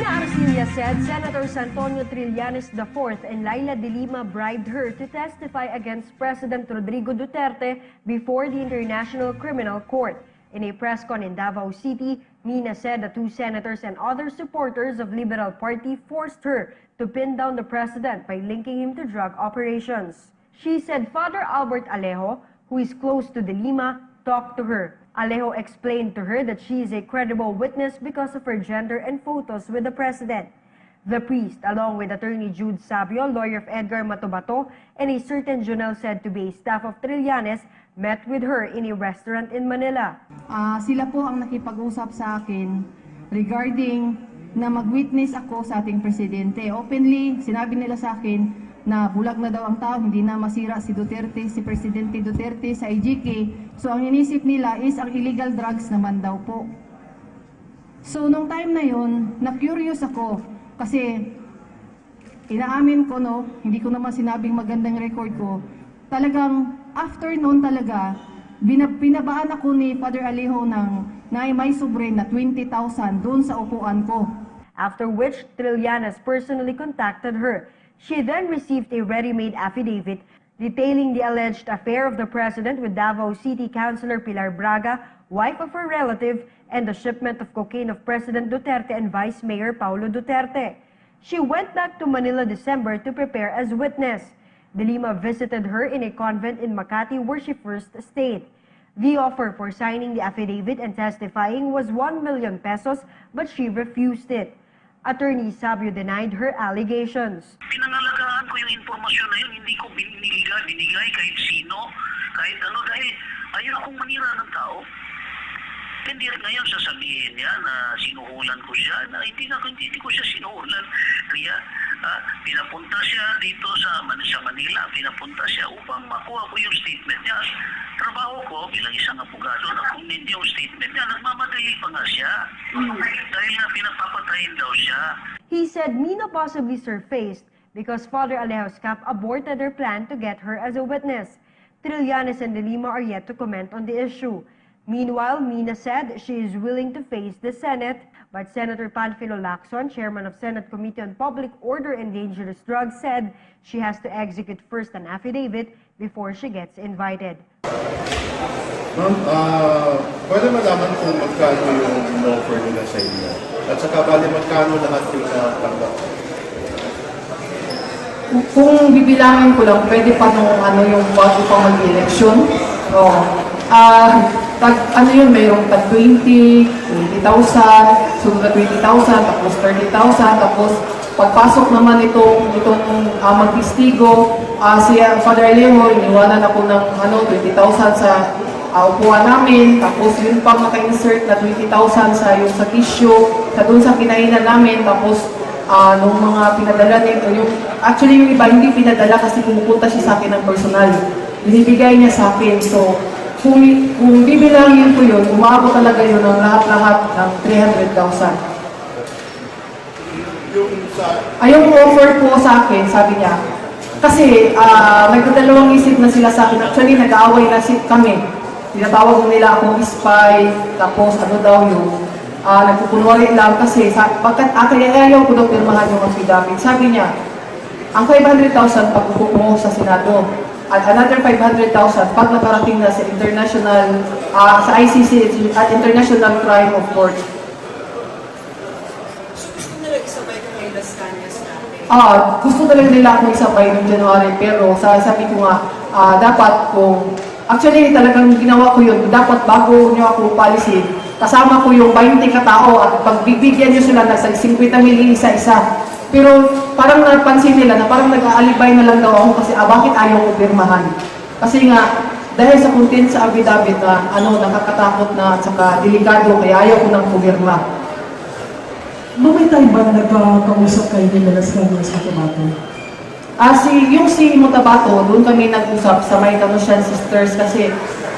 Arcilla said Senators Antonio Trillanes IV and Laila de Lima bribed her to testify against President Rodrigo Duterte before the International Criminal Court. In a press con in Davao City, Mina said the two senators and other supporters of Liberal Party forced her to pin down the president by linking him to drug operations. She said Father Albert Alejo, who is close to de Lima, talked to her. Alejo explained to her that she is a credible witness because of her gender and photos with the president. The priest, along with attorney Jude Sabio, lawyer of Edgar Matobato, and a certain Jonel said to be a staff of Trillanes, met with her in a restaurant in Manila. Sila po ang nakipag-usap sa akin regarding na mag-witness ako sa ating presidente. Openly, sinabi nila sa akin na bulag na daw ang tao, hindi na masira si Duterte, si Presidente Duterte sa IGK. So ang inisip nila is ang illegal drugs naman daw po. So nung time na yun, na-curious ako kasi inaamin ko, no, hindi ko naman sinabing magandang record ko. Talagang after noon talaga, pinabaan ako ni Father Alejo ng may sobre na 20,000 doon sa upuan ko. After which, Trillanes personally contacted her. She then received a ready-made affidavit detailing the alleged affair of the president with Davao City Councilor Pilar Braga, wife of her relative, and the shipment of cocaine of President Duterte and Vice Mayor Paulo Duterte. She went back to Manila December to prepare as witness. De Lima visited her in a convent in Makati where she first stayed. The offer for signing the affidavit and testifying was 1 million pesos, but she refused it. Attorney Sabio denied her allegations. Pinangalagaan ko yung impormasyon na yun, hindi ko binigay kahit sino, kahit ano, dahil ayaw akong manira ng tao. Hindi ngayon sasabihin niya na sinuhulan ko siya, na hindi ko siya sinuhulan. Kaya pinapunta siya dito sa Manila, pinapunta siya upang makuha ko yung statement niya. Trabaho ko bilang isang abogado na kung hindi yung statement niya, nagmamadali pa nga siya. Dahil na pinapapatayin daw siya. He said Mina possibly surfaced because Father Alejo's camp aborted their plan to get her as a witness. Trillanes and de Lima are yet to comment on the issue. Meanwhile, Mina said she is willing to face the Senate, but Senator Panfilo Lacson, chairman of Senate Committee on Public Order and Dangerous Drugs, said she has to execute first an affidavit before she gets invited. Ma'am, pwede malaman kung magkano yung offer nila sa inyo? At saka bali magkano lahat yung natanggap? Kung bibilangin ko lang, pwede pa nung yung bago pa mag-election. Ano yun, mayroong tag 20,000, sunod na 20,000, tapos 30,000, tapos pagpasok naman itong magtistigo, si Father Alejo, iniwanan ako ng 20,000 sa upuan namin, tapos yun pang naka-insert na 20,000 sa tissue, doon sa kinainan namin, tapos nung mga pinadala nito, actually yung iba hindi pinadala kasi pumupunta siya sa akin ng personal. Binibigay niya sa akin, so kung bibilangin ko yun, umaabot talaga yun ng lahat-lahat ng 300,000. Yung offer po sa akin, sabi niya, kasi nagdadalawang isip na sila sa akin. Actually, nag-aaway na kami. Tinatawag nila akong spy, tapos ano daw yung nagpupunwari lang kasi bakit ayaw ko daw pirmahan yung affidavit. Sabi niya, ang 500,000 pagkukupo mo sa Senado. At another 500,000 pag nakarating na sa sa ICC at International Crime of Court. Gusto nila isabay kung may Las Cañas natin? Gusto talaga nila akong isabay noong January, pero sabi ko nga, dapat kung, actually talagang ginawa ko yun, dapat bago nyo ako policy, kasama ko yung 20 katao at pagbibigyan nyo sila ng 50 mili isa-isa. Pero parang napansin nila na parang nag-aalibay na lang daw ako kasi bakit ayaw ko pirmahan. Kasi nga, dahil sa content sa affidavit na nakakatakot na at saka delikado, kaya ayaw ko nang pumirma. May time ba nagkakausap kayo ni Las Cañas sa Cotabato? Si Mutabato, doon kami nag-usap sa may Tanosian Sisters kasi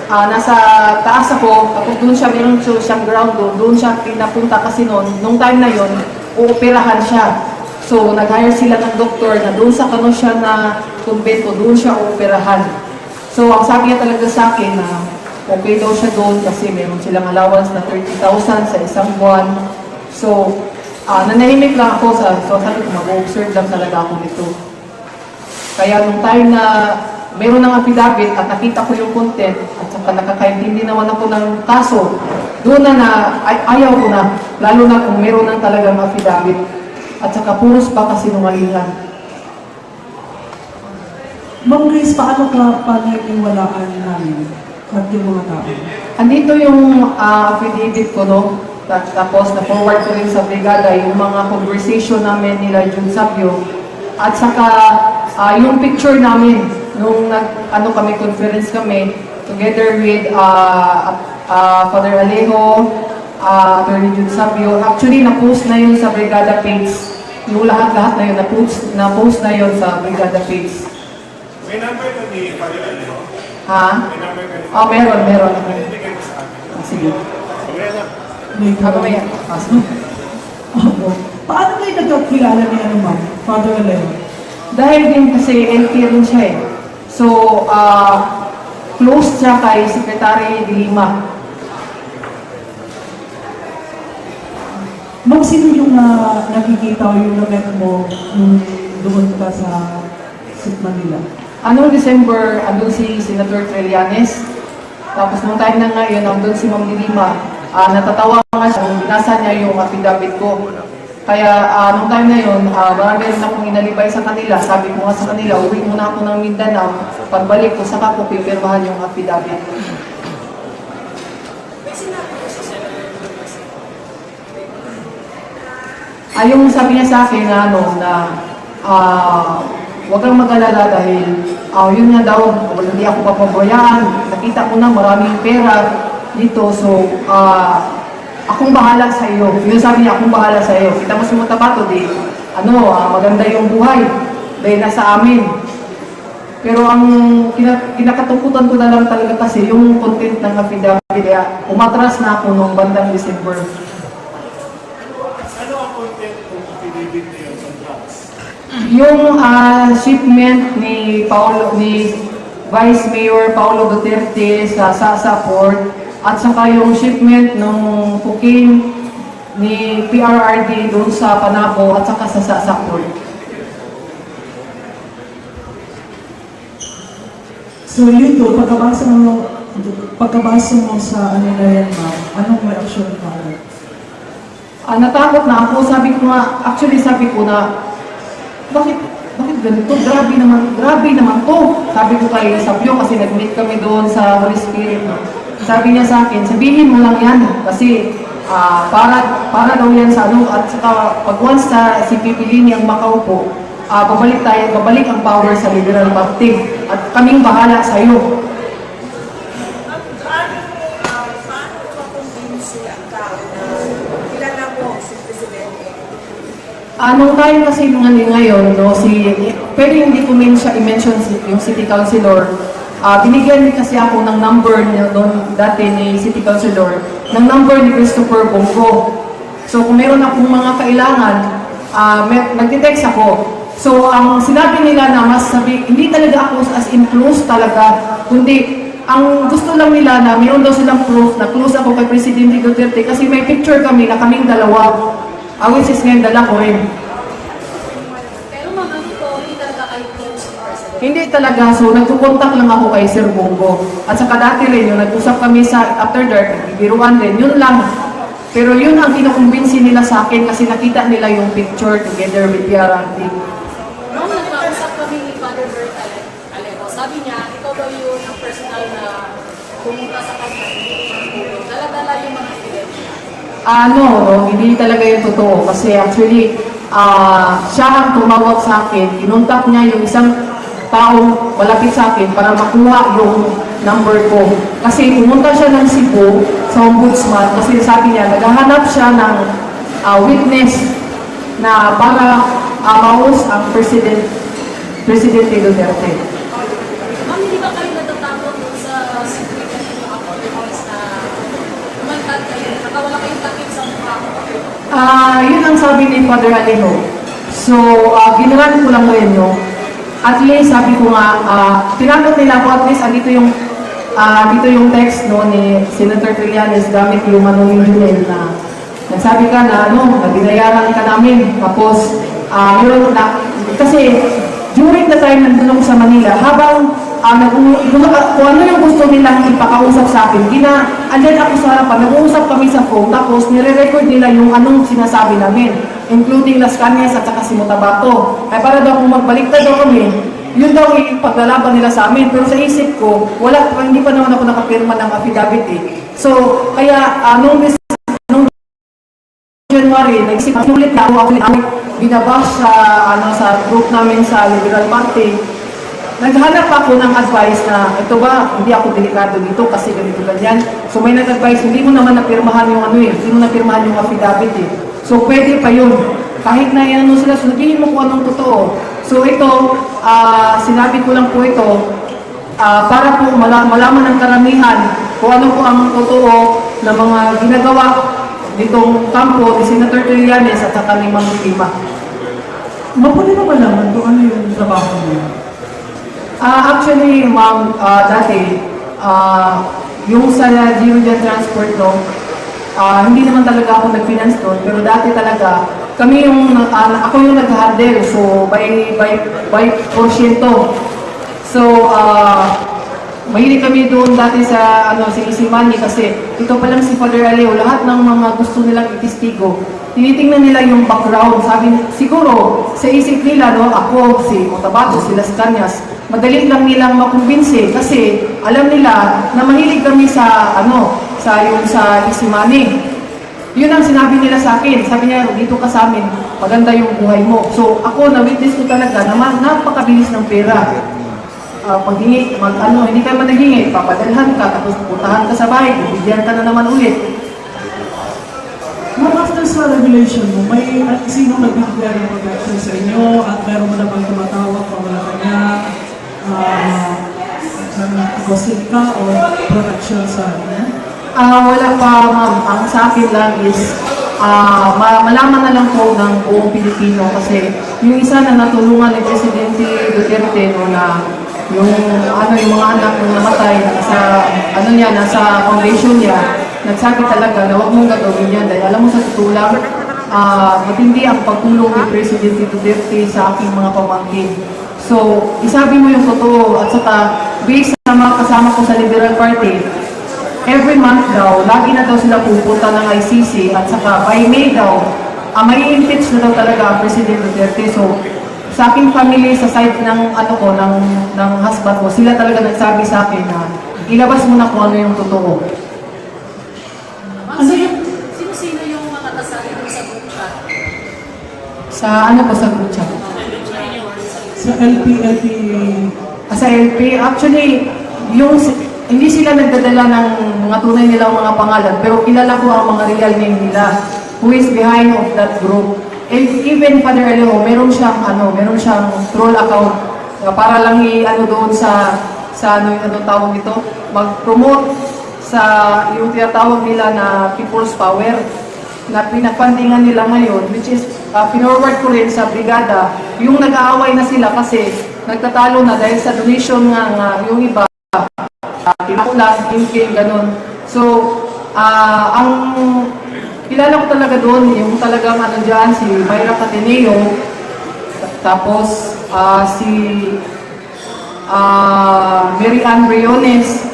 nasa taas ako, tapos doon siya, meron siyang ground doon siya pinapunta kasi nung time na yon uoperahan siya. So, nag-hire sila ng doktor na doon sa Tanosian na kumbento, doon siya uoperahan. So, ang sabi niya talaga sa akin na okay daw siya doon kasi meron silang allowance na 30,000 sa isang buwan. So, nanahimik lang ako so sabi ko, mag-observe lang talaga ako nito. Kaya nung time na meron ng affidavit at nakita ko yung content at saka nakakaintindi naman ako ng kaso, doon na ayaw ko na, lalo na kung meron ng talagang affidavit at saka puros pa kasinungalingan. Ma'am Grace, paano ka paniniwalaan namin at yung mga tao? Andito yung affidavit ko, no? Tapos na-forward ko rin sa brigada yung mga conversation namin nila Jun Sabio at saka yung picture namin nung kami, conference kami together with Father Alejo, Attorney Jun Sabio. Actually, na-post na yun sa brigada page. Yung lahat-lahat na yun, na-post na yun sa brigada page. May number ka ni Father Alejo? Ha? May number ka ni Meron. Bigay mo sa akin. Sige. Okay na. Ako may sige. Opo. Paano kayo nagkakilala ni ma'am? Father Alejo? Dahil din kasi LT rin siya eh. So, close siya kay Secretary de Lima. Ma'am, sino yung nakikita o yung na-met mo nung doon ka sa Manila? December, andun si Senator Trillanes. Tapos nung time na ngayon, andun si Ma'am de Lima. Natatawa nga siya, binasa niya yung affidavit ko. Kaya nung time na yun, marami rin akong inalibay sa kanila. Sabi ko nga sa kanila, uwi muna ako ng Mindanao. Pagbalik ko, saka ko pipirmahan yung affidavit. Yung sabi niya sa akin huwag kang mag-alala dahil yun nga daw, hindi ako papabayaan. Nakita ko na maraming pera dito, so akong bahala sa iyo. Yun sabi niya, akong bahala sa iyo. Kita mo sa Mutabato, maganda yung buhay dahil nasa amin. Pero ang kinakatakutan ko na lang talaga kasi yung content ng affidavit, kaya umatras na ako noong bandang December. Ano ang content ng affidavit niyo sa drugs? Yung shipment ni Vice Mayor Paulo Duterte sa Sasa Port at saka yung shipment ng cocaine ni PRRD doon sa Panaco at saka sa Sasa Port. So yun doon, pagkabasa mo sa ano na yan, ma'am, anong reaction ka? Natakot na ako. Sabi ko na, bakit ganito? Grabe naman to. Sabi ko kay Sabio kasi nag-meet kami doon sa Holy Spirit. Sabi niya sa akin, sabihin mo lang yan kasi para daw yan sa at saka pag once na si Pipilini ang makaupo, babalik ang power sa Liberal Party at kaming bahala sa iyo. Nung time kasi ngayon, pero hindi ko i-mention yung City Councilor. Binigyan din kasi ako ng number noon dati ni City Councilor, ng number ni Christopher Bongo. So kung meron akong mga kailangan, nagtitext ako. So ang sinabi nila na hindi talaga ako as in close talaga, kundi ang gusto lang nila na meron daw silang proof na close ako kay Presidente Duterte kasi may picture kami na kaming dalawa. Which is ngayon dala ko rin. Pero ma'am, hindi talaga kayo close sa president? Hindi talaga. So, nagkukontak lang ako kay Sir Bongo. At saka dati rin, yung nag-usap kami sa After Dark, biruan din, yun lang. Pero yun ang kinukumbinsi nila sa akin kasi nakita nila yung picture together with PRRD. Ma'am, nagkausap kami ni Father Bert Alejo. Sabi niya, ikaw daw yun ang personal na pumunta sa kanya. Dala-dala yung mga evidence. Hindi talaga yung totoo. Kasi actually, siya ang tumawag sa akin. Inuntak niya yung isang taong malapit sa akin para makuha yung number ko. Kasi pumunta siya ng Cebu sa ombudsman kasi sabi niya, naghahanap siya ng witness na para maus ang Presidente Duterte. Ma'am, hindi ba kayo natatakot sa secret ng mga witness na kumantad kayo? Nakawala kayong takip sa mukha ko. Yun ang sabi ni Father Alejo. So, ginawan ko lang rin, no? At least, sabi ko nga, tinanggap nila ako, at least, dito yung text, no, ni Senator Trillanes gamit yung Manong Junel na nagsabi ka na na binayaran ka namin. Tapos, kasi during the time nandun ako sa Manila, habang kung ano yung gusto nilang ipakausap sa akin, andyan ako sa harapan, nag-uusap kami sa phone, tapos nire-record nila yung anong sinasabi namin, including Las Cañas at saka si Motabato. Kaya para daw kung magbaliktad daw kami, yun daw yung paglalaban nila sa amin. Pero sa isip ko, hindi pa naman ako nakapirma ng affidavit eh. So, kaya nung January, nagsip ulit na ako binabash sa group namin sa Liberal Party. Naghanap ako ng advice na ito ba, hindi ako delikado dito kasi ganito ganyan. So may nag-advise, hindi mo naman napirmahan yung hindi mo napirmahan yung affidavit eh. So pwede pa yun. Kahit na yan sila, sabihin mo kung anong totoo. So ito, sinabi ko lang po ito, para po malaman ng karamihan kung ano po ang totoo na mga ginagawa ditong kampo ni Senator Trillanes at saka ni Ma'am Lima. Mapuli na malaman kung ano yung trabaho niya? Actually, ma'am, dati, yung sa Geogia Transport hindi naman talaga ako nag-finance doon, pero dati talaga, ako yung nag-handle, so by porsyento. So, mahilig kami doon dati sa Isimani kasi ito pa lang si Father Aleo, lahat ng mga gusto nilang itistigo, tinitingnan nila yung background. Sabi, siguro, sa isip nila, ako, si Motabato, si Las Cañas, madali lang nilang makumbinsi kasi alam nila na mahilig kami sa Isimani. Yun ang sinabi nila sa akin. Sabi niya, dito ka sa amin, maganda yung buhay mo. So, ako, na-witness ko talaga na napakabilis ng pera. Paghingi, hindi ka man naghingi, papadalhan ka, tapos puntahan ka sa bahay, bibigyan ka na naman ulit. Ma'am, after sa revelation mo, may sino nagbibigay ng protection sa inyo at meron mo na bang tumatawag pa wala kanya gossip ka o protection sa inyo? Wala pa, ma'am. Ang sa akin lang is malaman na lang po ng buong Pilipino kasi yung isa na natulungan ni Presidente Duterte na yung mga anak ng namatay nasa foundation niya, nagsabi talaga na huwag mong gagawin yan dahil alam mo sa totoo lang, matindi ang pagtulong ni Presidente Duterte sa aking mga pamangkin. So, isabi mo yung totoo at saka based sa mga kasama ko sa Liberal Party, every month daw, lagi na daw sila pupunta ng ICC at saka by May daw, may impeach na daw talaga ang President Duterte. So, sa aking family, sa side ng ng husband ko, sila talaga nagsabi sa akin na ilabas mo na kung ano yung totoo. Sino-sino yung mga kasali doon sa group chat? Sa sa group chat? Sa LP? Sa LP, actually, hindi sila nagdadala ng mga tunay nilang mga pangalan, pero kilala ko ang mga real name nila, who is behind of that group. And even Father Aleo, meron siyang troll account para lang doon sa tawag ito, mag-promote sa yung tinatawag nila na People's Power na pinapandingan nila ngayon, which is pinorward ko rin sa brigada, yung nag-aaway na sila kasi nagtatalo na dahil sa donation nga yung iba, tinakulas, king, ganun. So, ang kilala ko talaga doon, yung talagang dyan, si Mayra Cateneo, tapos si Mary Ann Briones,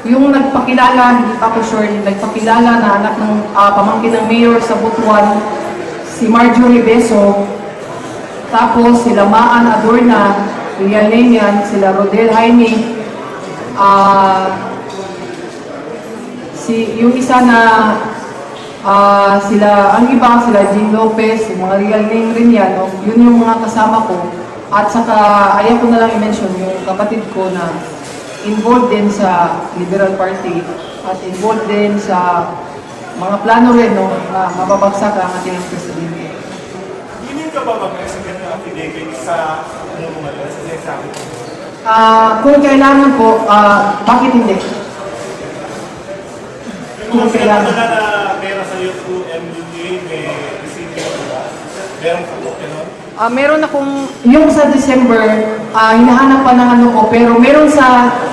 yung nagpakilala, hindi pa ko sure, nagpakilala na anak ng pamangkin ng mayor sa Butuan, si Marjorie Beso, tapos sila Maan Adorna, real name yan, sila Rodel Jaime, yung isa na ang iba, sila Jean Lopez, yung mga real name rin yan, yun yung mga kasama ko. At saka, ayaw ko na lang i-mention yung kapatid ko na involved din sa Liberal Party at involved din sa mga plano rin na mababagsak ang ating presidente. Hindi ka ba mag-president ng affidavit sa sa sinasabi ko? Kung kailangan po, bakit hindi? Kung kailangan. Na meron sa iyo through MUA, may receiver ba? Meron ka po, Meron akong, yung sa December, hinahanap pa ng ko, pero meron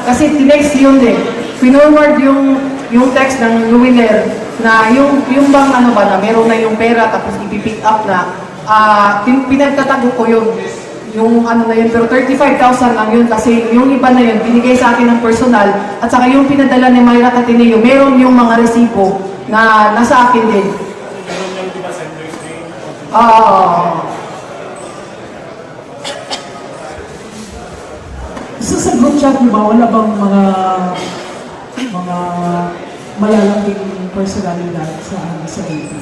kasi tinext yun din. Pinorward yung text ng Luwiner na yung bang ano ba na meron na yung pera tapos ipipick up na, pinagtatago ko yun. Yung ano na yun, pero 35,000 lang yun kasi yung iba na yun, binigay sa akin ng personal at saka yung pinadala ni Myra Catineo, meron yung mga resibo na nasa akin din. Meron yung di ba sender's name? Sa group chat mo ba, wala bang mga malalaking personalidad sa AP?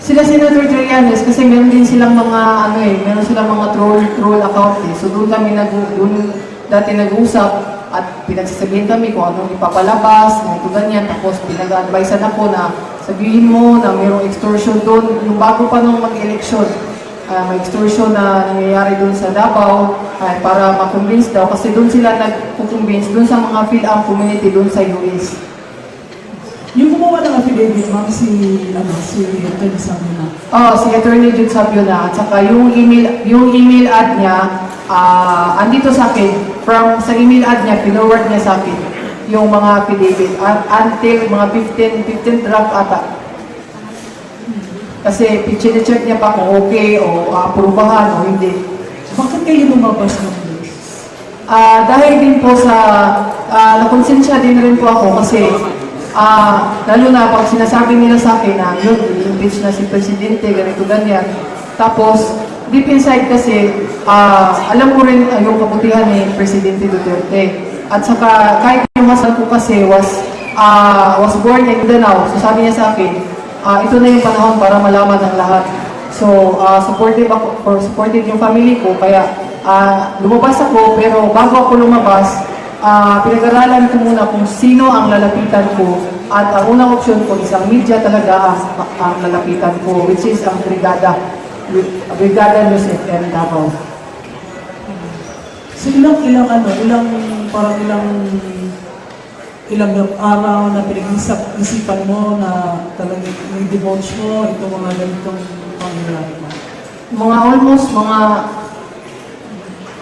Sila Senator Trillanes kasi meron din silang mga meron silang mga troll account eh. So doon kami dati nag-usap at pinagsasabihin kami kung anong ipapalabas, ganyan. Tapos pinag-advisean ako na sabihin mo na mayroong extortion doon. Yung bago pa nung mag-eleksyon, may extortion na nangyayari doon sa Davao para ma-convince daw. Kasi doon sila nag-convince doon sa mga PhilAm community doon sa US. Yung gumawa ng affidavit, ma'am, si Atty. Sabiona. Si Atty. Jude Sabiona. At saka yung email ad niya, andito sa akin. Sa email ad niya, pinoward niya sa akin yung mga affidavit. Until mga 15 draft ata. Kasi check niya pa kung okay o aprubahan o hindi. Bakit kayo lumabas ng this? Dahil din po sa, nakonsensya din rin po ako kasi lalo na pag sinasabi nila sa akin na yun, i-impeach na si Presidente, ganito, ganyan. Tapos, deep inside kasi, alam ko rin yung kabutihan ni Presidente Duterte. At saka, kahit yung masal ko kasi was born in Mindanao, so sabi niya sa akin, ito na yung panahon para malaman ng lahat. So, supportive yung family ko, kaya lumabas ako, pero bago ako lumabas, pinag-aralan ko muna kung sino ang lalapitan ko at ang unang opsyon ko, isang media talaga ang lalapitan ko, which is ang Brigada News FM Davao. So ilang araw na pinag-isipan mo na talagang i-divulge mo itong mga ganitong pangyayari mo? Mga almost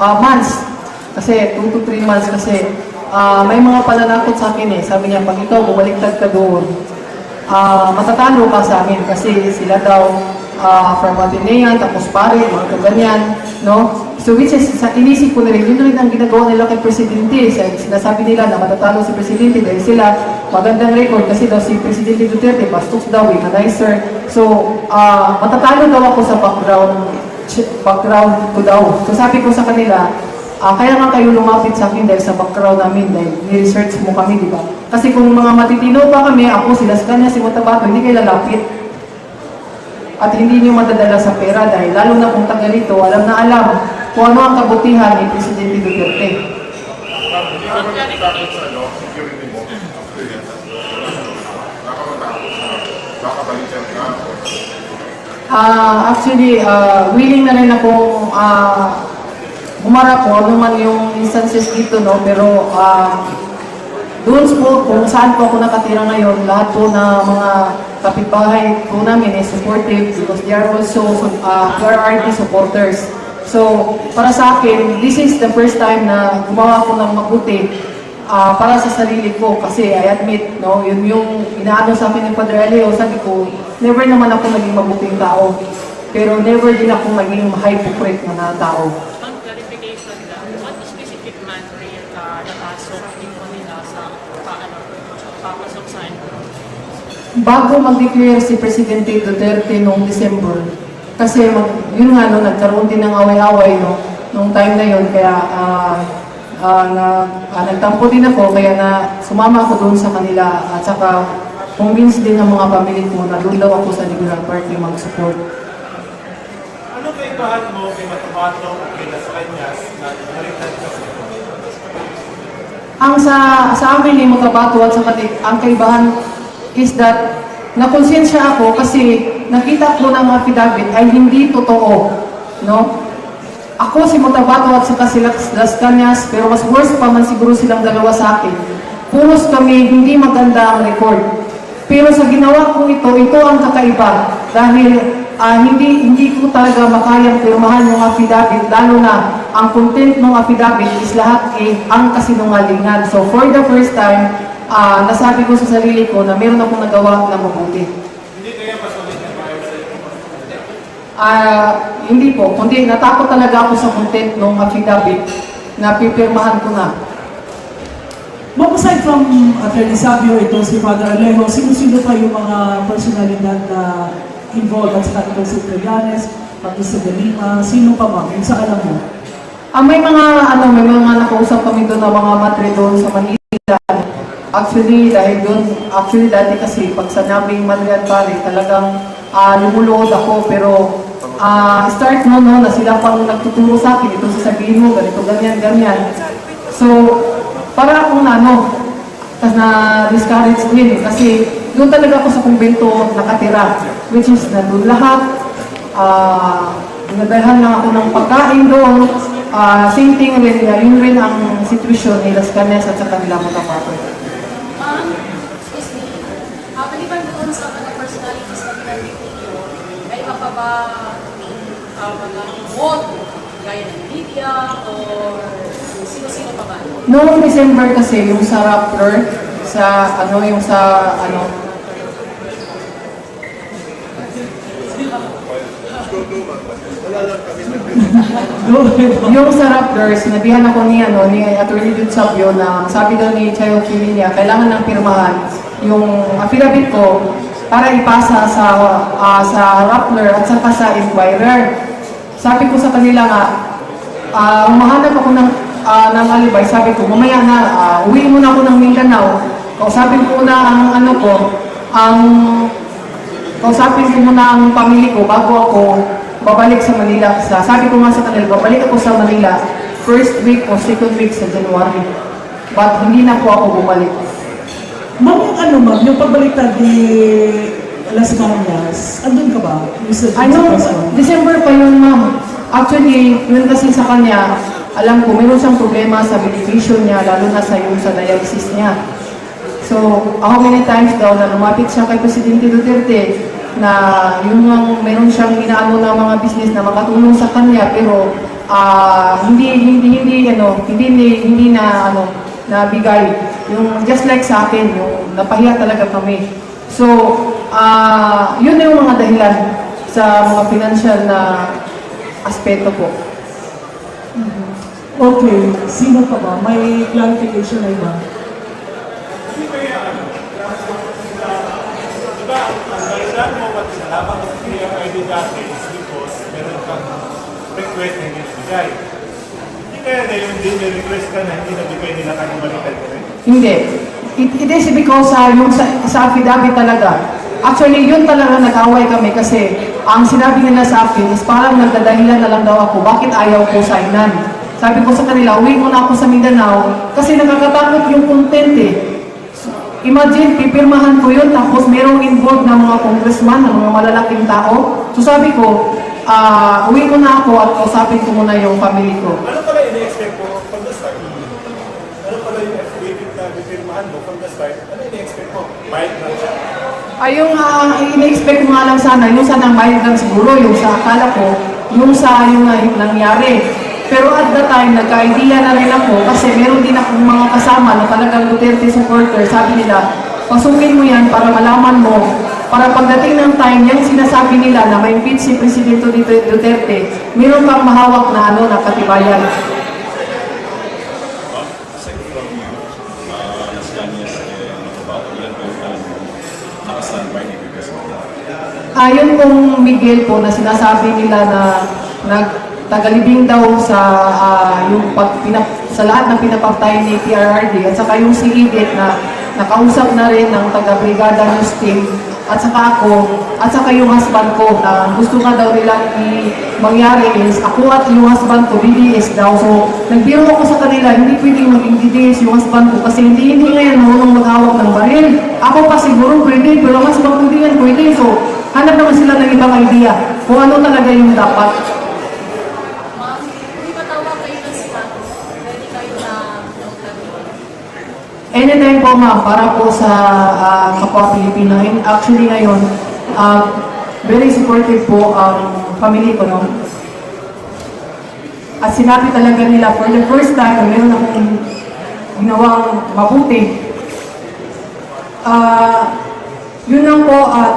months. Kasi 2 to 3 months kasi may mga pananakot sa akin eh. Sabi niya, pag ikaw bumaliktad ka doon, matatalo ka sa amin kasi sila daw from Atenea, tapos pare, mga ganyan, no? So which is, inisip ko na rin, yun rin ang ginagawa nila kay Presidente. Sinasabi nila na matatalo si Presidente dahil sila magandang record kasi daw si Presidente Duterte, bastos daw, womanizer. So, matatalo daw ako sa background ko daw. So sabi ko sa kanila, kaya nga kayo lumapit sa akin dahil sa background namin, dahil ni-research mo kami, di ba? Kasi kung mga matitino pa kami, ako, sila sa kanya, si Motabato, hindi kayo lalapit. At hindi nyo madadala sa pera dahil lalo na kung taga rito, alam na alam kung ano ang kabutihan ni Presidente Duterte. Hindi ka ba nagtakot sa security mo? Nakabalikan ka? Actually, willing na rin akong humarap ko, ano man yung instances dito, no? Pero doon po, kung saan po ako nakatira ngayon, lahat po na mga kapitbahay po namin is supportive because they are also RRT supporters. So, para sa akin, this is the first time na gumawa ko ng mabuti para sa sarili ko kasi I admit, no, yun yung inaano sa akin ng Padre Aleo, sabi ko, never naman ako naging mabuting tao. Pero never din ako maging hypocrite na tao. Ang clarification lang, what specific manner napasok dito nila sa papasok sa Bago mag-declare si Presidente Duterte noong December, kasi yun nga, no, nagkaroon din ng away-away, no, nung time na yun, kaya nagtampo din ako, kaya sumama ako doon sa kanila, at saka convince din ng mga pamilya ko na doon daw ako sa Liberal Party mag-support. Ano kaibahan mo kay Motabato o kay Las Cañas na nalitan ka sa ito? Ang sa amin ni Motabato at saka ang kaibahan is that nakonsensya ako kasi nakita ko ng affidavit ay hindi totoo, no? Ako si Motabato at saka si Las Cañas, pero mas worse pa man siguro silang dalawa sa akin. Puros kami hindi maganda ang record. Pero sa ginawa ko ito ang kakaiba dahil hindi ko talaga makayang pirmahan yung affidavit, lalo na ang content ng affidavit is lahat ang kasinungalingan. So for the first time, nasabi ko sa sarili ko na meron akong nagawa na mabuti. Hindi kaya masulit yung mga sa'yo. Hindi po, kundi natakot talaga ako sa content ng affidavit na pipirmahan ko na. Ma'am, aside from Attorney Sabio, ito si Father Alejo, sino-sino pa yung mga personalidad na involved at saka itong si Trillanes, pati sa Delima, sino pa ma'am, yung sa alam mo? May mga nakausap kami doon na mga matre doon sa Manila. Actually, dati kasi pag sanabing Manila Pari, talagang lumuluhod ako, pero start mo no, na sila pang nagtuturo sa akin, ito sasabihin mo, ganito, ganyan. So, para akong na-discourage din kasi doon talaga ako sa kumbento nakatira, which is nandun lahat. Nagdahan lang ako ng pagkain doon. Same thing rin, yun rin ang sitwasyon ni Las Cañas at sa kanila mga kapatid. Excuse me, maliban doon sa mga personalities na pinag-review niyo, may iba pa ba mga involved, gaya ng media, or sino-sino pa ba? Noong December kasi, yung sa Rappler, yung sa Rappler, sinabihan ako ni Attorney Jude Sabio na sabi daw ni Chayo Quirinia, kailangan ng pirmahan yung affidavit ko para ipasa sa Rappler at saka sa Inquirer. Sabi ko sa kanila nga, umahanap ako ng alibay, sabi ko, mamaya na, uwi muna ako ng Mindanao, kausapin ko muna kausapin ko muna ang pamilya ko bago ako babalik sa Manila. Sabi ko nga sa kanila, babalik ako sa Manila first week o second week sa January. But hindi na po ako bumalik. Ma'am, yung pagbaliktad ni Las Cañas, andun ka ba? December pa yun, ma'am. Actually, yun kasi sa kanya, alam ko, meron siyang problema sa medication niya, lalo na sa dialysis niya. So, how many times daw na lumapit siya kay Presidente Duterte na yun lang, meron siyang inaano na mga business na makatulong sa kanya, pero hindi na nabigay. Yung just like sa akin, yung napahiya talaga kami. So, yun na yung mga dahilan sa mga financial na aspeto po. Okay, sino pa ba? May clarification na iba? Hindi kaya, diba, ang dahilan mo at nalaman mo sa ID dati is because meron kang request na hindi bigay. Hindi kaya na yung request ka na hindi nabigay nila kanyang balikan ko rin? Hindi. It is because yung sa affidavit talaga. Actually, yun talaga nag-away kami kasi ang sinabi nila sa akin is parang nagdadahilan na lang daw ako, bakit ayaw ko signan? Sabi ko sa kanila, uwi muna ako sa Mindanao kasi nakakatakot yung content eh. Imagine, pipirmahan ko yun tapos merong involved na mga congressman, na mga malalaking tao. So sabi ko, uwi muna ako at kausapin ko muna yung family ko. Ano pala ini-expect mo from the start? Ano pala yung affidavit na pipirmahan mo from the start? Ano ini-expect mo? Bayad lang siya? Yung ini-expect ko nga lang sana, yung sanang bayad lang siguro, yung sa akala ko, yung nangyari. Pero at the time, nagka-idea na rin ako kasi meron din akong mga kasama na talagang Duterte supporter. Sabi nila, pasukin mo yan para malaman mo, para pagdating ng time, yung sinasabi nila na may impeach si Presidente Duterte, meron kang mahawak na katibayan. Yun pong Miguel po na sinasabi nila na tagalibing daw sa sa lahat ng pinapatay ni PRRD at saka yung si Edith na nakausap na rin ng taga-brigada news team at saka ako at saka yung husband ko na gusto nga daw nila mangyari is ako at yung husband ko DDS daw. So nagbiro ako sa kanila, hindi pwedeng maging DDS yung husband ko kasi hindi ngayon marunong maghawak ng baril. Ako pa siguro pwede, pero mas magpwede yan pwede. So hanap naman sila ng ibang idea kung ano talaga yung dapat. Anytime po ma'am, para po sa kapwa Pilipino. Actually ngayon, very supportive po ang family ko, no? At sinabi talaga nila, for the first time, meron akong ginawang mabuti. Yun lang po at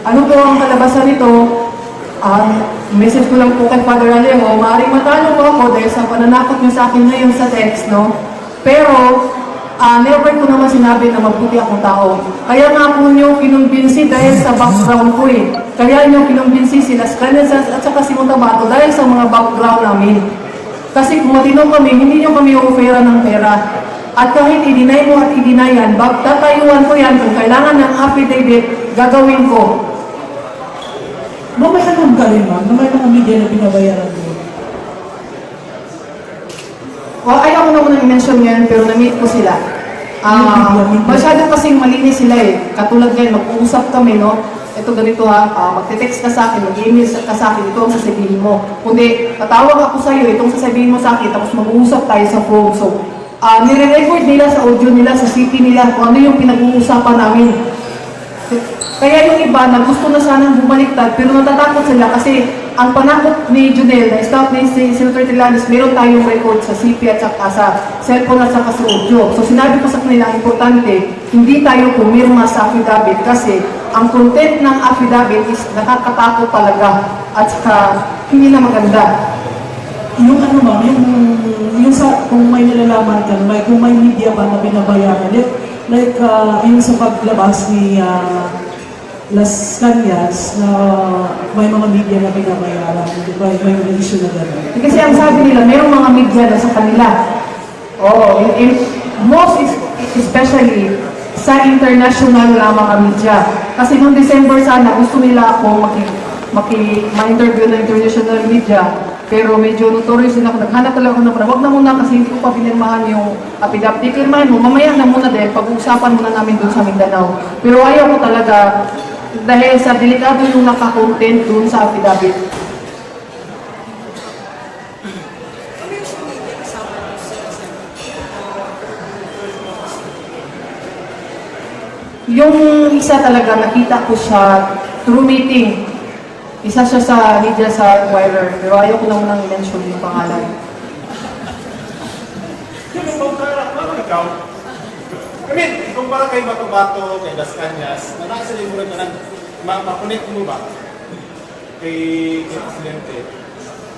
ano po ang kalabasan nito, message ko lang po kay Father Alejo, maaaring matalo po ako dahil sa pananakot niyo sa akin ngayon sa text, no? Pero, never ko naman sinabi na mabuti akong tao. Kaya nga po niyo kinumbinsi dahil sa background ko eh. Kaya niyo kinumbinsi sila Canesas at saka si Montabato dahil sa mga background namin. Kasi kung matino kami, hindi niyo kami ofera ng pera. At kahit i-deny mo at i-deny yan, tatayuan ko yan kung kailangan ng affidavit, gagawin ko. Ma'am, may alam ka rin, ma'am, na may mga media na binabayaran mo. Ayaw ko naman i-mention yan, pero na-meet ko sila. Masyado kasing malinis sila eh. Katulad ngayon, mag-uusap kami, no? Ito ganito ha, magte-text ka sa akin, mag-email ka sa akin, ito ang sasabihin mo. Kundi, tatawag ako sa iyo, itong sasabihin mo sa akin, tapos mag-uusap tayo sa phone. So, nire-record nila sa audio nila, sa CP nila, kung ano yung pinag-uusapan namin. Kaya yung iba na gusto na sanang bumaliktad, pero natatakot sila kasi ang panakot ni Junel, na staff ni Senator Trillanes, meron tayong record sa CP at saka sa cellphone at saka sa audio. So sinabi ko sa kanila, importante, hindi tayo pumirma sa affidavit kasi ang content ng affidavit is nakakatakot talaga at saka hindi na maganda. Yung ano ma'am, yung sa, kung may nilalaman ka, kung may media ba na binabayaran, yung sa paglabas ni Las Cañas na may mga media na binabayaran, di ba? May mga issue na gano'n. Kasi ang sabi nila, mayroong mga media na sa kanila. Most especially sa international na mga media. Kasi noong December sana, gusto nila ako ma-interview ng international media. Pero medyo notorious din ako. Naghanap talaga ako ng huwag na muna kasi hindi ko pa pinirmahan yung affidavit. Pinirmahan mo, mamaya na muna din, pag-uusapan muna namin doon sa Mindanao. Pero ayaw ko talaga, dahil sa delikado yung nakakontent doon sa affidavit. Yung isa talaga, nakita ko siya through meeting. Isa siya sa media sa Inquirer, pero ayaw ko lang nang i-mention yung pangalan. Ikaw, I mean, ikumpara kay Bato-Bato, kay Las Cañas, nasa rin mo rin na makunik mo ba kay Presidente?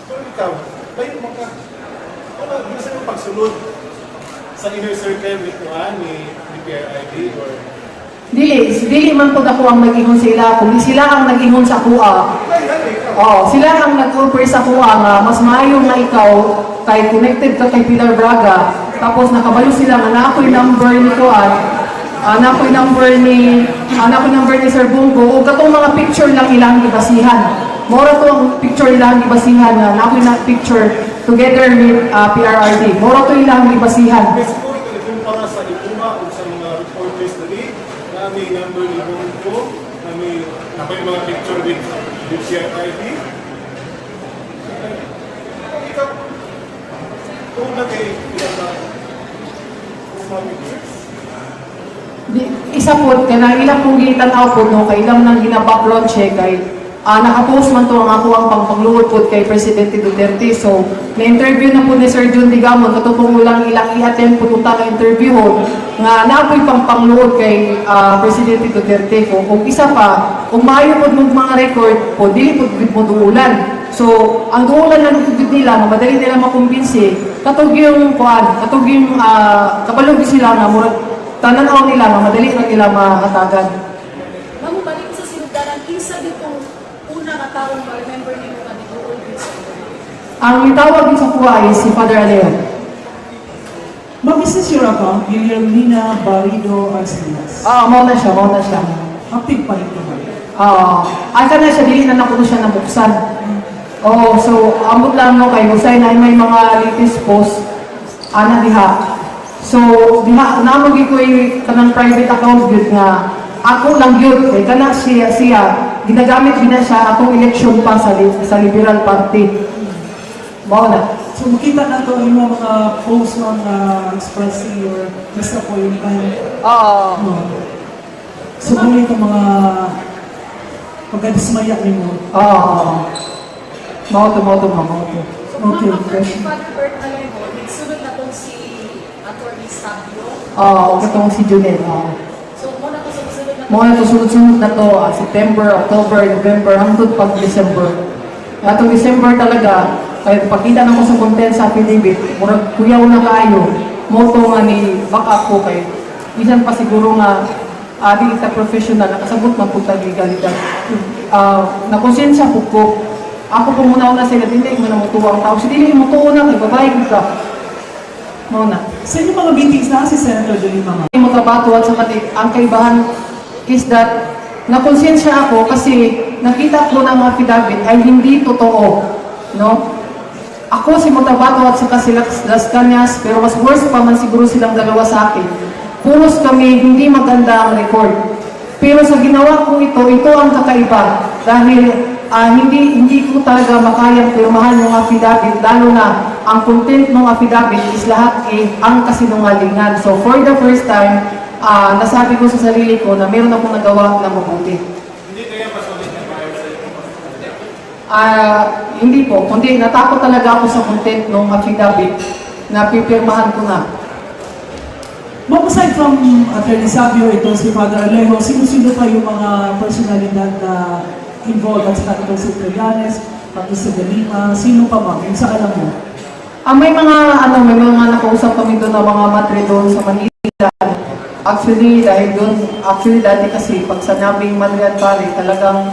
So ikaw, tayo mo ka. Ano yung pagsunod sa inner circle ni PRID or Dili man po ako ang nag-ingon sila, kundi sila ang nag-ingon sa kuha. Sila ang nag-offer sa kuha nga, mas maayo nga ikaw, kay connected ka kay Pilar Braga, tapos nakabalo sila nga na ako'y number ni Kuan, na ako'y number ni Sir Bungo, o katong mga picture lang ilang ibasihan. Mora to ang picture ilang ibasihan na ako'y na picture together with PRRD. Mora to ilang ibasihan. para sa ikuma o sa mga reporters dali na may number ni Bongo, na may mga picture with CRID. Ikaw, kung na kayo isa po, kanang ilang pong gitanaw po, no, kay ilang nang gina-background check, kay nakapost man to ang ako ang pangpangluhod po kay Presidente Duterte. So, na-interview na po ni Sir John Digamo, katupong ilang i-attend po itong interview ho, nga naapoy pangpangluhod kay Presidente Duterte po. Kung isa pa, kung maayo po mga record po, dili po mo duulan. So, ang duulan lang ito nila, madali nila makumbinsi, katog yung kabalog sila nga, tananaw nila nga, madali na nila makatagan. Mamo, balik sa sinugdanan, kinsa ditong una nga taong ma-remember niyo nga dito always? Ang itawag din sa kuha ay si Father Alejo. Ma'am, is this your account? Guillermina Barrido Arcilas. Mauna siya. Active pa rin naman. Aka na siya, dili na nakuno siya nabuksan. So, ambot lang mo kay Husay na may mga latest post, diha. So, diha, namagi ko yung kanang private account yun nga, ako lang yun, kay kana siya, ginagamit din na siya akong election pa sa Liberal Party. Mao na. So makita na ito yung mga posts mga expressing your disappointment. So muli itong mga pagkadismaya ni mo. Mao to. So, Okay, after question. Father Bert Alejo, nagsunod na itong si Atty. Sabio, itong si Junel. So, muna to sa susunod na Mga ito sunod-sunod na to, September, October, November, hanggang pag December. Atong December talaga, kaya pagkita na ko sa content sa affidavit, murag kuyaw na kayo, moto nga ni baka ko kay isan pa siguro nga di kita professional, nakasabot man po legalidad. Nakonsensya po ko. Ako po muna una sila, hindi mo na mutuwa ang tao. So, hindi mo mutuwa na, nagbabayag ka. Muna. Sa inyong mga meetings na si Senator De Lima, ma'am. Yung mga trabaho at sa ang kaibahan is that nakonsensya ako kasi nakita ko ng mga affidavit ay hindi totoo. No? Ako si Motabato at saka si Las Cañas, pero mas worse pa man siguro silang dalawa sa akin. Puros kami, hindi maganda ang record. Pero sa ginawa ko ito ang kakaiba. Dahil hindi ko talaga makayang pirmahan yung affidavit, lalo na ang content ng affidavit is lahat ang kasinungalingan. So for the first time, nasabi ko sa sarili ko na meron akong nagawa na mabuti. Hindi kaya masulit yung mga Hindi po, kundi natakot talaga ako sa content ng affidavit na pipirmahan ko na. Ma'am, aside from Attorney Sabio, ito si Father Alejo, sino-sino pa yung mga personalidad na involved at saka itong si Trillanes, pati si De Lima, sino pa ma'am? Yung sa alam mo? May mga nakausap kami doon na mga matre doon sa Manila. Actually, dati kasi pag sanabing Manila Valley, talagang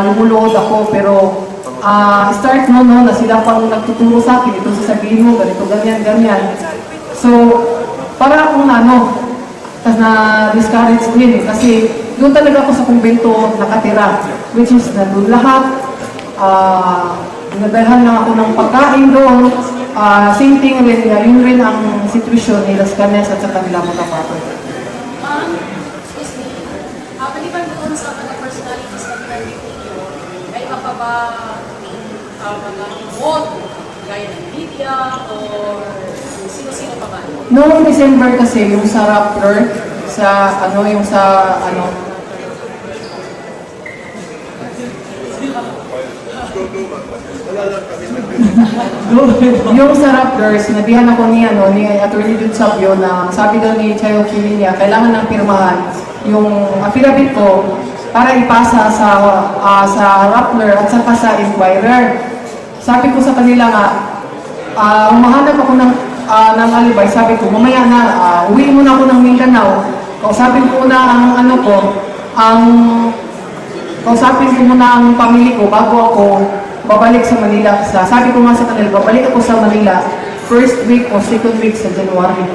lumuluhod ako, pero start mo no, na sila pang nagtuturo sa akin, ito sasabihin mo, ganito, ganyan. So, para akong tas na-discourage din kasi doon talaga ako sa kumbento nakatira, which is nandun lahat. Nagdahan lang ako ng pagkain doon. Same thing rin, yun rin ang sitwasyon ni Las Cañas at sa kanila mga kapatid. Ma'am, excuse me. Maliban doon sa mga personalities na pinag-review ninyo, ay iba pa ba mga involved, gaya ng media, or sino-sino pa ba? Noong December kasi, yung sa Raptor, yung sa Raptor, sinabihan ako ni Attorney Jude Sabio na sabi daw ni Chayo Quilinia, kailangan ng pirmahan yung affidavit ko para ipasa sa Raptor at saka sa Inquirer. Sabi ko sa kanila nga, umahanap ako ng alibay, sabi ko, mamaya na, uwi muna ako ng Mindanao. Kausapin ko muna kausapin ko muna ang pamilya ko bago ako babalik sa Manila. Sabi ko nga sa kanila, babalik ako sa Manila first week o second week sa January.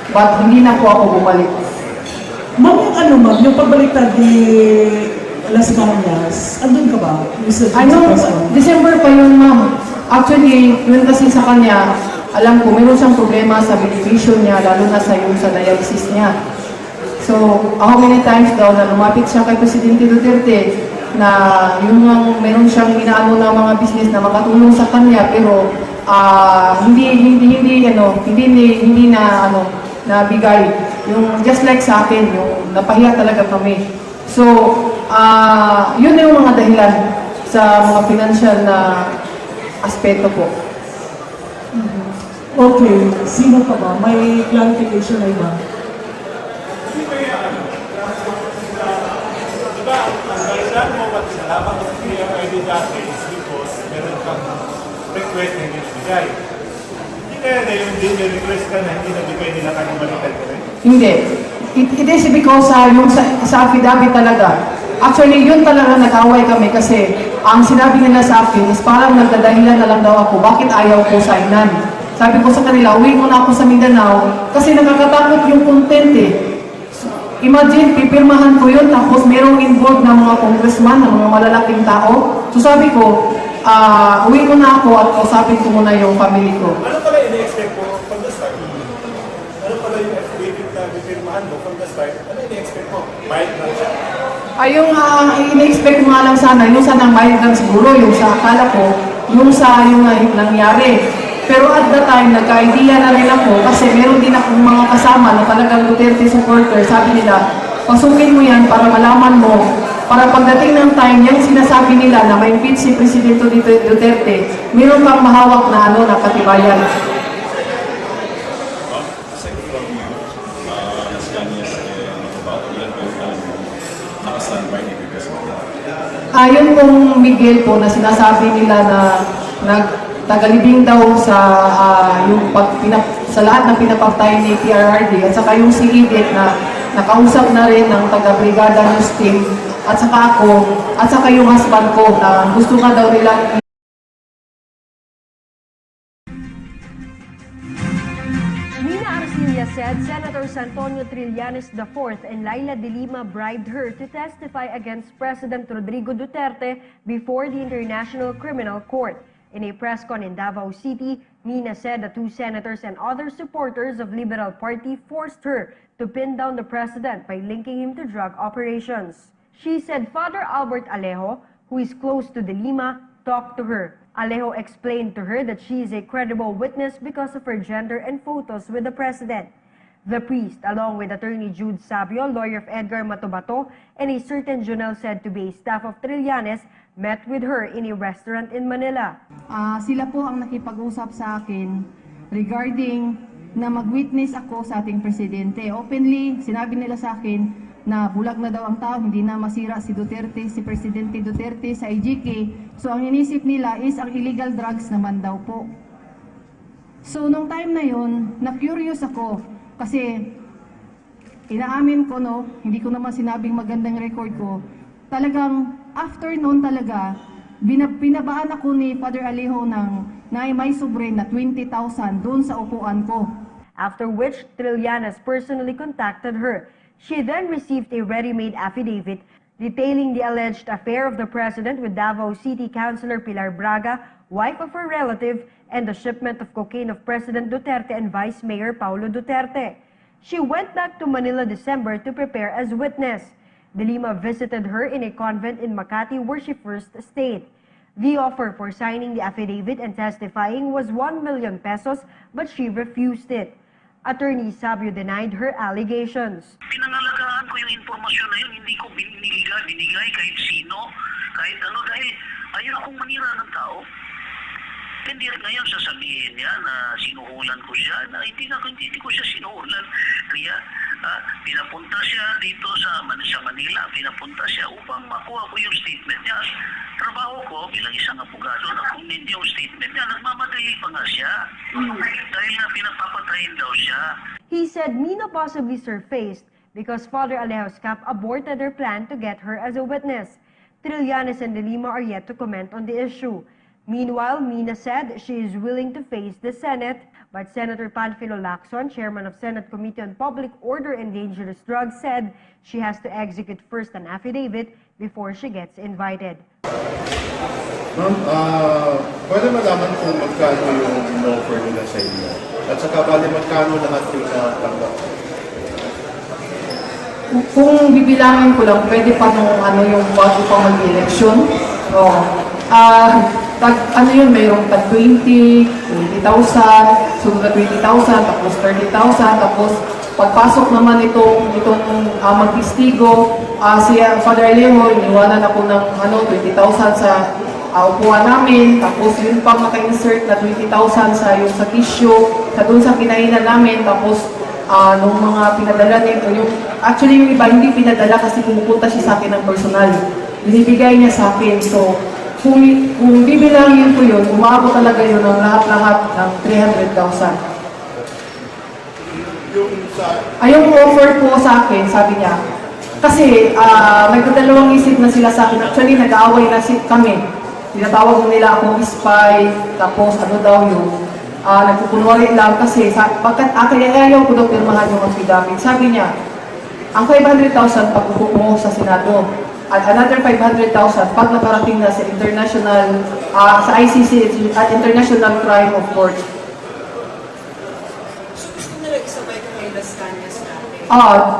But hindi na po ako bumalik. Ma'am, yung yung pagbaliktad ni Las Cañas, andun ka ba? December pa yun, ma'am. Actually, yun kasi sa kanya, alam ko, meron siyang problema sa medication niya, lalo na sa dialysis niya. So, how many times daw na lumapit siya kay Presidente Duterte na meron siyang inaano ng mga business na makatulong sa kanya, pero hindi nabigay. Yung just like sa akin, yung napahiya talaga kami. So, yun na yung mga dahilan sa mga financial na aspeto po. Okay, sino pa ba? May clarification na iba? Hindi kaya diba, ang dahilan mo at sinalaman mo sa PRID dati is because meron kang request na hindi nabigay. Hindi kaya na yung request ka na hindi nabigay nila kanyang balikan ko rin? Hindi. It is because sa affidavit talaga. Actually, yun talaga nag-away kami kasi ang sinabi nila sa akin is parang nagdadahilan na lang daw ako, bakit ayaw ko signan? Sabi ko sa kanila, uwi muna ako sa Mindanao kasi nakakatakot yung content eh. Imagine, pipirmahan ko yun tapos merong involved na mga congressman, na mga malalaking tao. So sabi ko, uwi muna ako at kausapin ko muna yung family ko. Ano pala ini-expect mo from the start? Ano pala yung affidavit na pipirmahan mo from the start? Ano ini-expect mo? Mild lang siya? Yung ina-expect ko nga lang sana, yung sana mild lang siguro, yung sa akala ko, yung nangyari. Pero at the time, nagka-idea na rin ako kasi meron din akong mga kasama na talagang Duterte supporter. Sabi nila, pasukin mo yan para malaman mo, para pagdating ng time, yung sinasabi nila na may impeach si Presidente Duterte, meron kang mahawak na katibayan. Aside from Ayon pong Miguel po na sinasabi nila na nagtagalibing daw sa sa lahat ng pinapatay ni PRRD at saka yung si Edith na nakausap na rin ng taga-brigada news team at saka ako at saka yung husband ko na gusto nga daw nila. Nina Arcilla said Senator Antonio Trillanes IV and Laila de Lima bribed her to testify against President Rodrigo Duterte before the International Criminal Court. In a press con in Davao City, Nina said the two senators and other supporters of Liberal Party forced her to pin down the president by linking him to drug operations. She said Father Albert Alejo, who is close to de Lima, talked to her. Alejo explained to her that she is a credible witness because of her gender and photos with the president. The priest, along with attorney Jude Sabio, lawyer of Edgar Matobato, and a certain Jonel said to be a staff of Trillanes, met with her in a restaurant in Manila. Sila po ang nakipag-usap sa akin regarding na mag-witness ako sa ating presidente. Openly, sinabi nila sa akin na bulag na daw ang tao, hindi na masira si Duterte, si Presidente Duterte sa IGK. So ang inisip nila is ang illegal drugs naman daw po. So nung time na yun, na-curious ako kasi inaamin ko, no, hindi ko naman sinabing magandang record ko. Talagang after noon talaga, pinabaan ako ni Father Alejo na may sobre na 20,000 doon sa upuan ko. After which, Trillanes personally contacted her. She then received a ready-made affidavit detailing the alleged affair of the president with Davao City Councilor Pilar Braga, wife of her relative, and the shipment of cocaine of President Duterte and Vice Mayor Paulo Duterte. She went back to Manila December to prepare as witness. De Lima visited her in a convent in Makati where she first stayed. The offer for signing the affidavit and testifying was 1 million pesos, but she refused it. Attorney Sabio denied her allegations. Pinangalagaan ko yung informasyon na yun, hindi ko binigay kahit sino, kahit ano, dahil ayaw akong manira ng tao. Hindi ngayon sasabihin niya na sinuhulan ko siya, na hindi ko siya sinuhulan. Kaya pinapunta siya dito sa Manila, pinapunta siya upang makuha ko yung statement niya. Trabaho ko bilang isang abogado na kung hindi yung statement niya, nagmamadali pa nga siya. Dahil nga pinapapatayin daw siya. He said Nina possibly surfaced because Father Alejo's camp aborted their plan to get her as a witness. Trillanes and de Lima are yet to comment on the issue. Meanwhile, Nina said she is willing to face the Senate, but Senator Panfilo Lacson, chairman of Senate Committee on Public Order and Dangerous Drugs, said she has to execute first an affidavit before she gets invited. Ma'am, pwede malaman kung magkano yung offer nila sa inyo? At saka bali magkano lahat yung natanggap? Kung bibilangin ko lang, pwede pa nung yung bago pa mag-election. Ano yun, mayroong tag 20,000, sunod na 20,000, tapos 30,000, tapos pagpasok naman itong magtistigo, si Father Alejo, iniwanan ako ng 20,000 sa upuan namin, tapos yun pang maka-insert na 20,000 sa tissue, doon sa kinainan namin, tapos nung mga pinadala nito, actually yung iba hindi pinadala kasi pumupunta siya sa akin ng personal. Binibigay niya sa akin, so kung bibilangin ko yun, umabot talaga yun ng lahat-lahat ng 300,000. Yung offer po sa akin, sabi niya, kasi nagdadalawang isip na sila sa akin. Actually, nag-aaway na kami. Tinatawag nila akong spy, tapos ano daw yun. Nagpupunwari lang kasi, bakit ayaw ko daw pirmahan yung affidavit. Sabi niya, ang 500,000 pag-upo mo sa Senado. At another 500,000 pag nakarating na sa international, sa ICC, at International Crime of Court. Gusto nila isabay ko kay Las Cañas natin?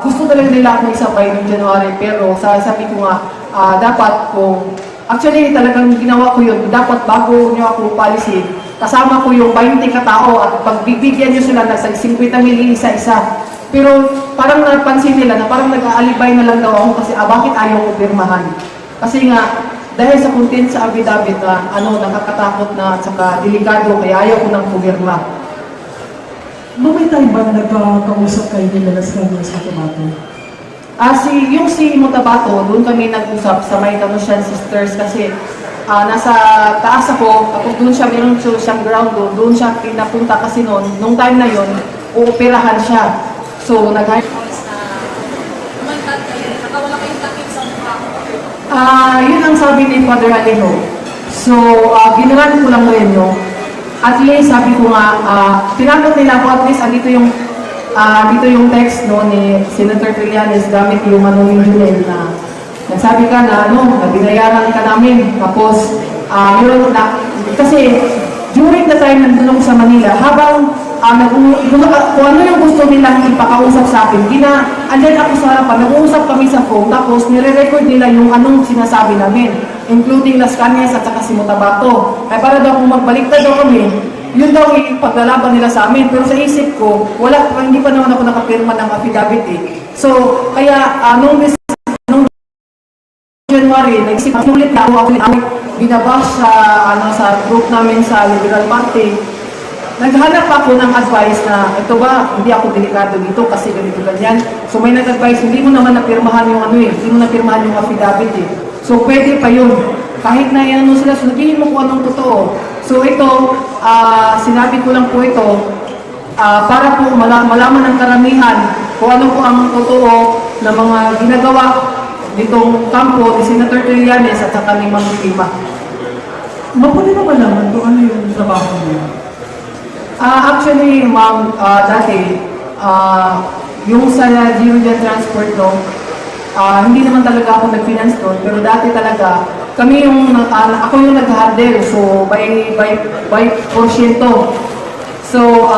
Gusto talaga nila akong isabay noong January, pero sabi ko nga, dapat kung, actually talagang ginawa ko yun, dapat bago nyo ako policy, kasama ko yung 20 katao at pagbibigyan nyo sila ng 50 mil isa-isa. Pero parang napansin nila na parang nag-aalibay na lang daw ako kasi bakit ayaw ko pirmahan. Kasi nga, dahil sa content sa affidavit na nakakatakot na at saka delikado, kaya ayaw ko nang pumirma. May time ba nagkakausap kayo nila Las Cañas sa Tomato? Yung si Mutabato, doon kami nag-usap sa may Tanosian Sisters kasi nasa taas ako, tapos doon siya, meron siyang ground doon siya pinapunta kasi nung time na yon uoperahan siya. So, Oras na umantad kayo, nakawala kayong takip sa mukha. yun ang sabi ni Father Alejo. So, ginaran ko lang rin, no? At least, sabi ko nga, tinanggap nila ako, at least, dito yung text no, ni Senator Trillanes gamit yung ni Junel na nagsabi ka na, binayaran ka namin. Tapos, yun na, kasi during the time nandun ako sa Manila, habang kung ano yung gusto nilang ipakausap sa akin, andyan ako sa harapan, nag-uusap kami sa phone, tapos nire-record nila yung anong sinasabi namin, including Las Cañas at saka si Mutabato. Ay para daw kung magbaliktad daw kami, yun daw yung paglalaban nila sa amin. Pero sa isip ko, hindi pa naman ako nakapirma ng affidavit eh. So, kaya nung January, nagsip ulit na ako binabash sa group namin sa Liberal Party. Naghanap ako ng advice na ito ba, hindi ako delikado dito kasi ganito ganyan. So may nag-advise, hindi mo naman napirmahan yung hindi mo napirmahan yung affidavit eh. So pwede pa yun. Kahit na yan sila, sabihin mo kung anong totoo. So ito, sinabi ko lang po ito, para po malaman ng karamihan kung ano po ang totoo na mga ginagawa ditong kampo ni Senator Trillanes at saka ni Ma'am Lima. Mapuli na malaman kung ano yung trabaho niya. Actually, ma'am, dati, yung sa Geojet Transport, hindi naman talaga ako nag-finance doon, pero dati talaga, ako yung nag-handle, so by porsyento. So,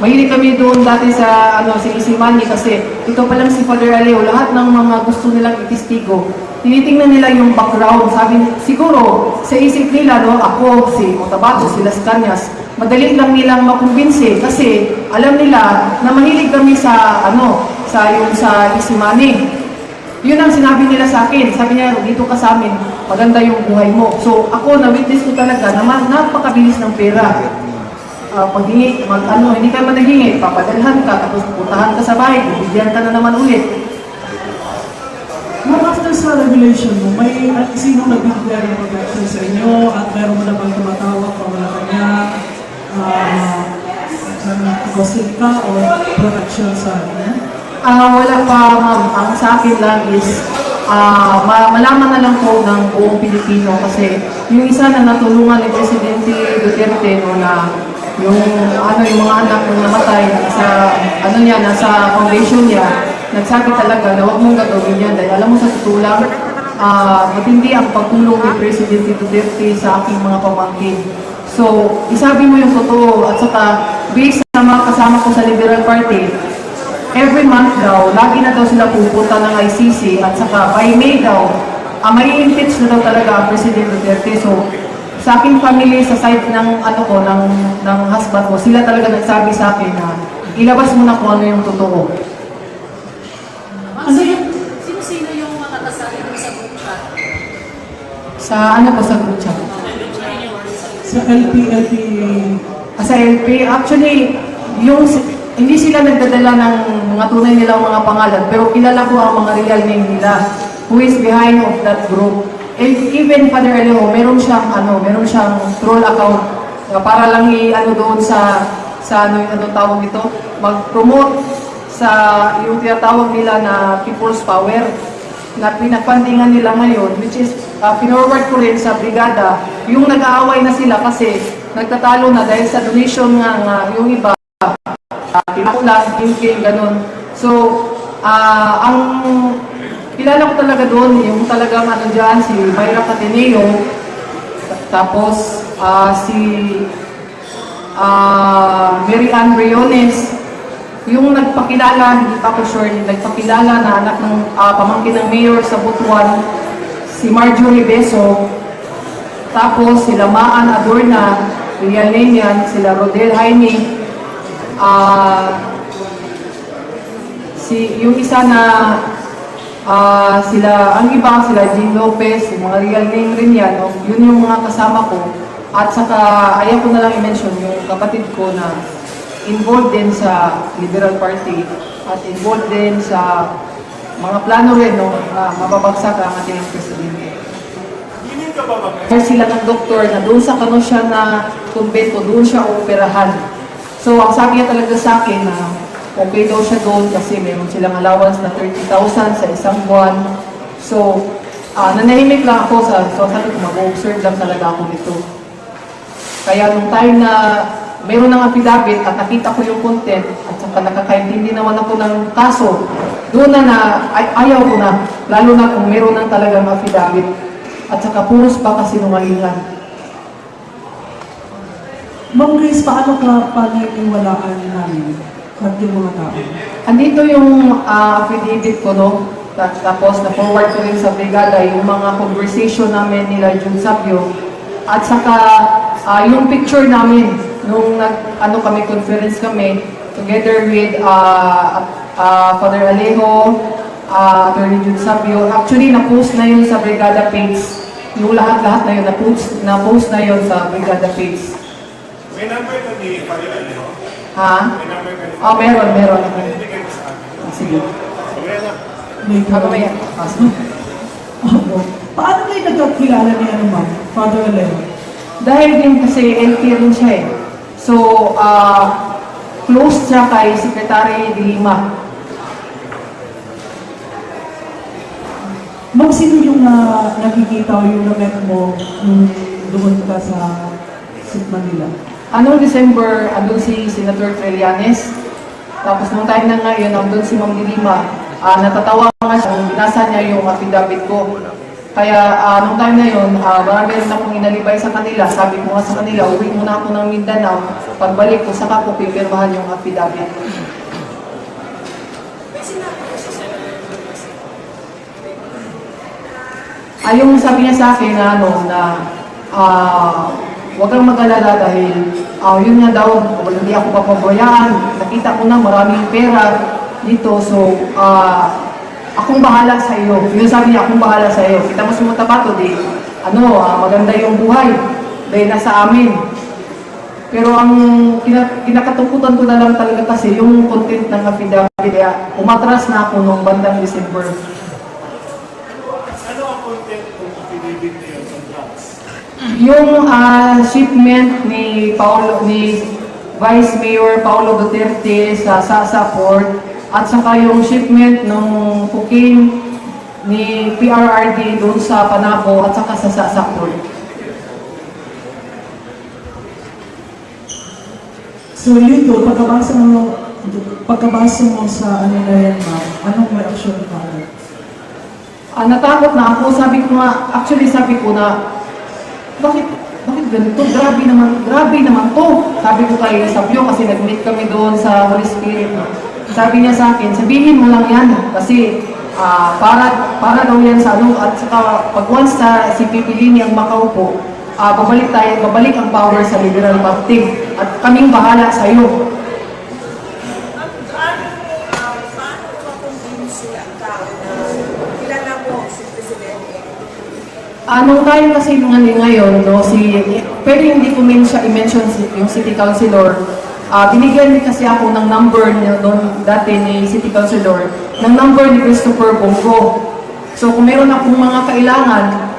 mahilig kami doon dati sa si Isimani kasi ito pa lang si Father Alejo, lahat ng mga gusto nilang itistigo, tinitingnan nila yung background. Sabi, siguro, sa isip nila, ako, si Mutabato, si Las Cañas, madali lang nilang makumbinsi kasi alam nila na mahilig kami sa Isimani. Yun ang sinabi nila sa akin. Sabi niya, dito ka sa amin, maganda yung buhay mo. So ako, na-witness ko talaga na napakabilis ng pera. Paghingi, hindi ka man naghingi, papadalhan ka, tapos putahan ka sa bahay, bibigyan ka na naman ulit. Ma'am, after sa regulation mo, may sino nagbibigay ng protection sa inyo at meron mo na bang tumatawag pa wala kanya gossip ka o protection sa inyo? Wala pa, ma'am. Ang sa akin lang is malaman na lang po ng buong Pilipino kasi yung isa na natulungan ni Presidente Duterte na yung mga anak ng namatay nasa foundation niya, nagsabi talaga na huwag mong gagawin yan dahil alam mo sa totoo lang, matindi ang pagtulong ni Presidente Duterte sa aking mga pamangkin. So, isabi mo yung totoo at saka based sa mga kasama ko sa Liberal Party, every month daw, lagi na daw sila pupunta ng ICC at saka by May daw, may impeach na daw talaga ang President Duterte. So, sa aking family, sa side ng ng husband ko, sila talaga nagsabi sa akin na ilabas mo na kung ano yung totoo. Sino-sino yung mga kasali mo sa group chat? Sa group chat? Sa LP. Sa LP, actually, hindi sila nagdadala ng mga tunay nilang mga pangalan, pero kilala ko ang mga real name nila, who is behind of that group. And even Father Alejo, meron siyang troll account para lang doon sa tawag nito, mag-promote sa yung tinatawag nila na People's Power na pinagpandingan nila ngayon, which is pinorward ko rin sa brigada, yung nag-aaway na sila kasi nagtatalo na dahil sa donation nga yung iba, pinakulas, yung ganun. So, ang kilala ko talaga doon, yung talagang dyan, si Mayra Cateneo, tapos si Mary Ann Briones, yung nagpakilala, hindi pa ko sure, nagpakilala na anak ng pamangkin ng mayor sa Butuan, si Marjorie Beso, tapos sila Maan Adorna, real name yan, sila Rodel Jaime, yung isa na ang iba sila Jean Lopez, yung mga real name rin yan, yun yung mga kasama ko. At saka, ayaw ko na lang i-mention yung kapatid ko na involved din sa Liberal Party at involved din sa mga plano rin, no, na mababagsak ang ating presidente. Hindi ka ba Kaya sila ng doktor na doon sa kano siya na kumbento, doon siya operahan. So, ang sabi niya talaga sa akin na okay daw siya doon kasi meron silang allowance na 30,000 sa isang buwan. So, nanahimik lang ako so sabi ko, mag-observe lang talaga ako nito. Kaya nung time na meron ng affidavit at nakita ko yung content at saka nakakaintindi naman ako ng kaso, doon na ayaw ko na, lalo na kung meron ng talagang affidavit at saka puros pa kasinungalingan. Ma'am Grace, paano ka paniniwalaan namin at yung mga tao? Andito yung affidavit ko, no? Tapos na-forward ko rin sa brigada yung mga conversation namin nila Jun Sabio at saka yung picture namin nung kami, conference kami together with Father Alejo, Attorney Jun Sabio. Actually, na-post na yun sa brigada page. Yung lahat-lahat na yun, na-post na yun sa brigada page. May number ka ni Father Alejo? Ha? May number ka ni Meron. Bigay mo sa akin. Sige. Okay na. May Mamaya. Sige. Opo. Paano kayo nagkakilala ni ma'am? Father Alejo? Dahil din kasi LT rin siya eh. So, close siya kay Secretary de Lima. Ma'am, sino yung nakikita o yung na-met mo nung doon ka sa Manila? Anong December, andun si Senator Trillanes. Tapos nung time na ngayon, andun si Ma'am de Lima. Natatawa nga siya, binasa niya yung affidavit ko. Kaya nung time na yun, marami rin akong inalibay sa kanila. Sabi ko nga sa kanila, uwi muna ako ng Mindanao. Pagbalik ko, saka ko pipirmahan yung affidavit. Yung sabi niya sa akin na huwag kang mag-alala dahil yun nga daw, hindi ako papabayaan. Nakita ko na maraming pera dito, so akong bahala sa iyo. Yun sabi niya, akong bahala sa iyo. Kita mo sa mga tabato, maganda yung buhay dahil nasa amin. Pero ang kinakatakutan ko na lang talaga kasi yung content ng affidavit, kaya umatras na ako nung bandang December. Ano ang content ng affidavit niyo sa drugs? Yung shipment ni Vice Mayor Paulo Duterte sa Sasa Port at saka yung shipment ng cocaine ni PRRD doon sa Panabo at saka sa Sasa Port. So yun doon, pagkabasa mo sa ano na yan, ma'am, anong reaction ka? Natakot na ako. Sabi ko na, bakit ganito? Grabe naman to. Sabi ko kay Sabio kasi nag-meet kami doon sa Holy Spirit. Sabi niya sa akin, sabihin mo lang yan kasi para daw yan sa at saka pag once si Pipilini ang makaupo, babalik ang power sa Liberal Party at kaming bahala sa iyo. Nung time kasi ngayon, pero hindi ko i-mention yung City Councilor. Binigyan kasi ako ng number doon dati ni City Councilor, ng number ni Christopher Bongo. So kung meron akong mga kailangan,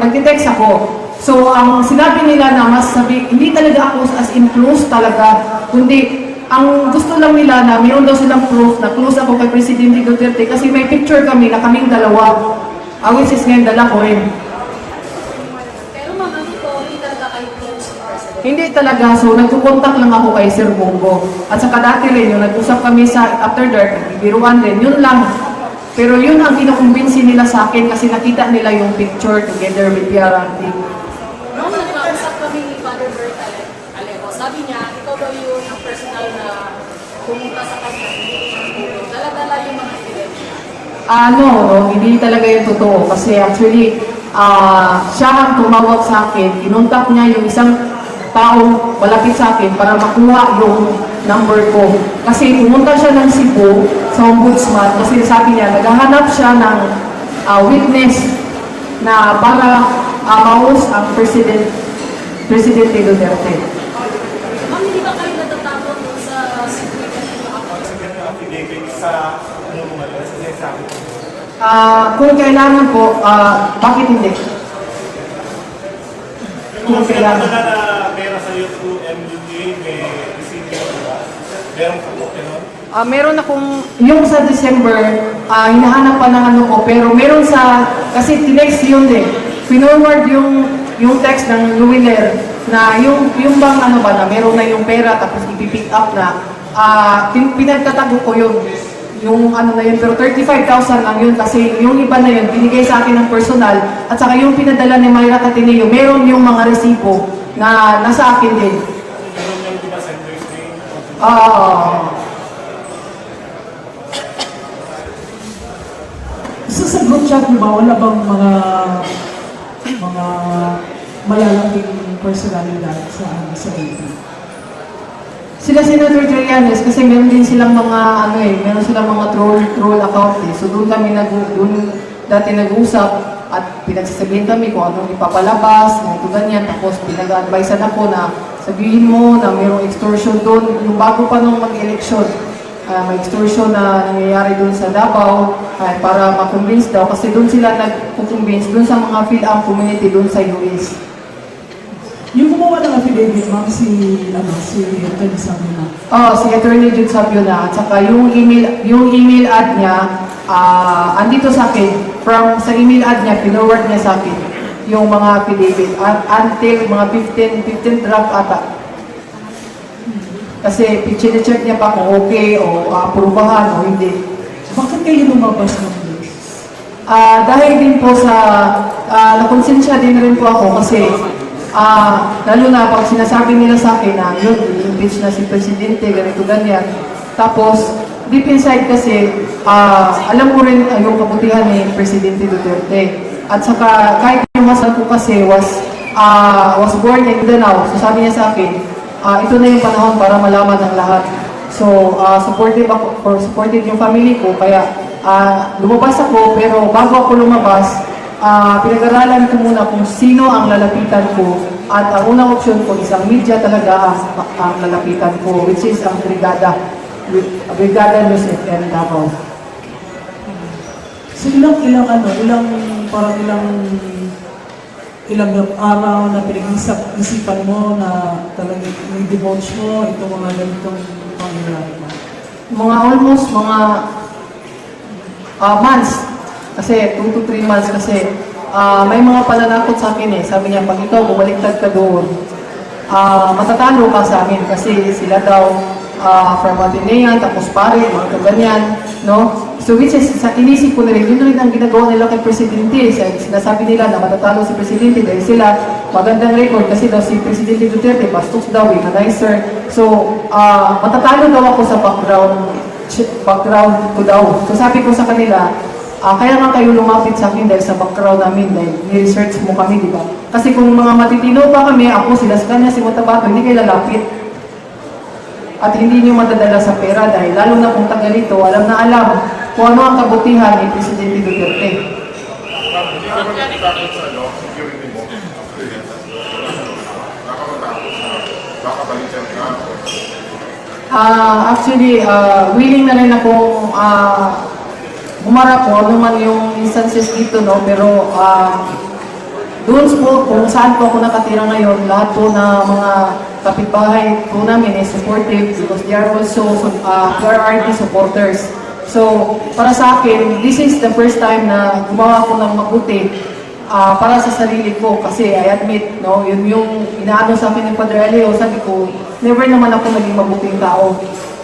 nagtitext ako. So ang sinabi nila na hindi talaga ako as in close talaga, kundi ang gusto lang nila na mayroon daw silang proof na close ako kay Presidente Duterte kasi may picture kami na kaming dalawa. Which is ngayon dala ko rin. Pero ma'am, hindi talaga kayo close sa president? Hindi talaga. So, nagkukontak lang ako kay Sir Bongo. At saka dati rin, yung nag-usap kami sa After Dark, nagbibiruan rin, yun lang. Pero yun ang kinukumbinsi nila sa akin kasi nakita nila yung picture together with PRRD. Nung nagkausap kami ni Father Bert Alejo, sabi niya, ikaw daw yung personal na pumunta sa kanya, dala-dala yung mga evidence. Hindi talaga yung totoo. Kasi actually, siya ang tumawag sa akin. Kinontak niya yung isang taong malapit sa akin para makuha yung number ko. Kasi pumunta siya ng Cebu sa ombudsman kasi sabi niya, naghahanap siya ng witness na para maus ang Presidente Duterte. Ma'am, hindi ba kayo natatakot sa security ng mga Affidavit sa sa Kung kailangan po, bakit hindi? Kung Kailangan kailangan. na pera sa iyo through MUA, may receiver, diba? Meron ka po, gano'n? Meron akong, yung sa December, hinahanap pa ng ano ko, pero meron sa, kasi tinext yun eh, pinorward yung text ng Luwiner, na yung bang ano ba na, meron na yung pera, tapos ipipick up na, pinagtatago ko yun, yung ano na yun, pero 35,000 lang yun, kasi yung iba na yun, binigay sa akin ng personal, at saka yung pinadala ni Myra Catineo, meron yung mga resibo na nasa akin din. Meron yung diba sender's name? Sa group chat mo ba, wala bang mga malalaking personalidad sa AP? Sila Senator Trillanes kasi meron din silang mga meron silang mga troll account eh. So doon kami dati nag-usap at pinagsasabihin kami kung anong ipapalabas, ganito ganyan. Tapos pinag-advisean ako na sabihin mo na mayroong extortion doon. Yung bago pa nung mag-eleksyon, may extortion na nangyayari doon sa Davao para ma-convince daw. Kasi doon sila nag-convince doon sa mga PhilAm community doon sa US. Yung gumawa ng affidavit, ma'am, si Atty. Sabina. Si Attorney Jude Sabiona. At saka yung email ad niya, andito sa akin. Sa email ad niya, pinoward niya sa akin yung mga affidavit. Until mga 15 draft ata. Kasi check niya pa kung okay o aprubahan o hindi. Bakit kayo lumabas ng news? Dahil din po sa, nakonsensya din rin po ako kasi lalo na pag sinasabi nila sa akin na yun, i-impeach na si Presidente, ganito ganyan. Tapos, deep inside kasi, alam ko rin yung kabutihan ni Presidente Duterte. At saka, kahit yung masal ko kasi was born in Mindanao, so sabi niya sa akin, ito na yung panahon para malaman ng lahat. So, supportive yung family ko, kaya lumabas ako, pero bago ako lumabas, pinag-aralan ko muna kung sino ang lalapitan ko at ang unang option ko, isang media talaga ang lalapitan ko, which is ang Brigada News FM Davao. So ilang araw na pinag-isipan mo na talagang i-divulge mo itong mga ganitong pangyayari mo? Mga almost months. Kasi 2 to 3 months kasi may mga pananakot sa akin eh. Sabi niya, pag ikaw bumaliktad ka doon, matatalo ka sa amin kasi sila daw from Ateneo, tapos pare, mga ganyan, no? So which is, sa inisip ko na rin, yun rin ang ginagawa nila kay Presidente. Sinasabi nila na matatalo si Presidente dahil sila magandang record kasi daw si Presidente Duterte, bastos daw, nicer. So, matatalo daw ako sa background ko daw. So sabi ko sa kanila, kaya nga kayo lumapit sa akin dahil sa background namin, dahil ni-research mo kami, di ba? Kasi kung mga matitino pa kami, ako, sila sa kanya, si Motabato, hindi kayo lalapit. At hindi nyo madadala sa pera dahil lalo na kung tagalito, alam na alam kung ano ang kabutihan ni Presidente Duterte. Hindi ka ba nagtakot sa security mo? Baka balikan ka? Actually, willing na rin akong humarap po, ano man yung instances dito, no? Pero doon po, kung saan po ako nakatira ngayon, lahat po na mga kapitbahay po namin is supportive because they are also PRRT supporters. So, para sa akin, this is the first time na gumawa ko ng mabuti para sa sarili ko kasi I admit, no, yun yung inaano sa akin ng Padre Aleo, sabi ko, never naman ako naging mabuting tao.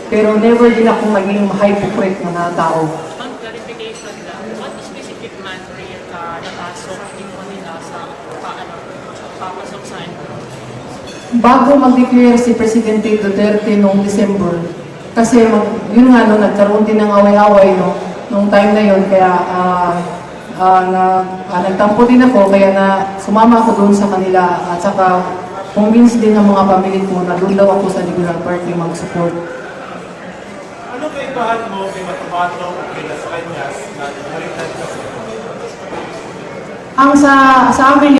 Pero never din ako maging hypocrite na tao. Clarification lang, what specific manner napasok yung kanila sa papasok sa Bago mag-declare si Presidente Duterte noong December, kasi yun nga, no, nagkaroon din ng away-away, no, noong time na yun, kaya nagtampo din ako, kaya sumama ako doon sa kanila, at saka convince din ng mga pamilya ko na doon daw ako sa Liberal Party mag-support. Ano kaibahan mo kay Matabato o kay Las Cañas na baliktad kasi? Ang sa amin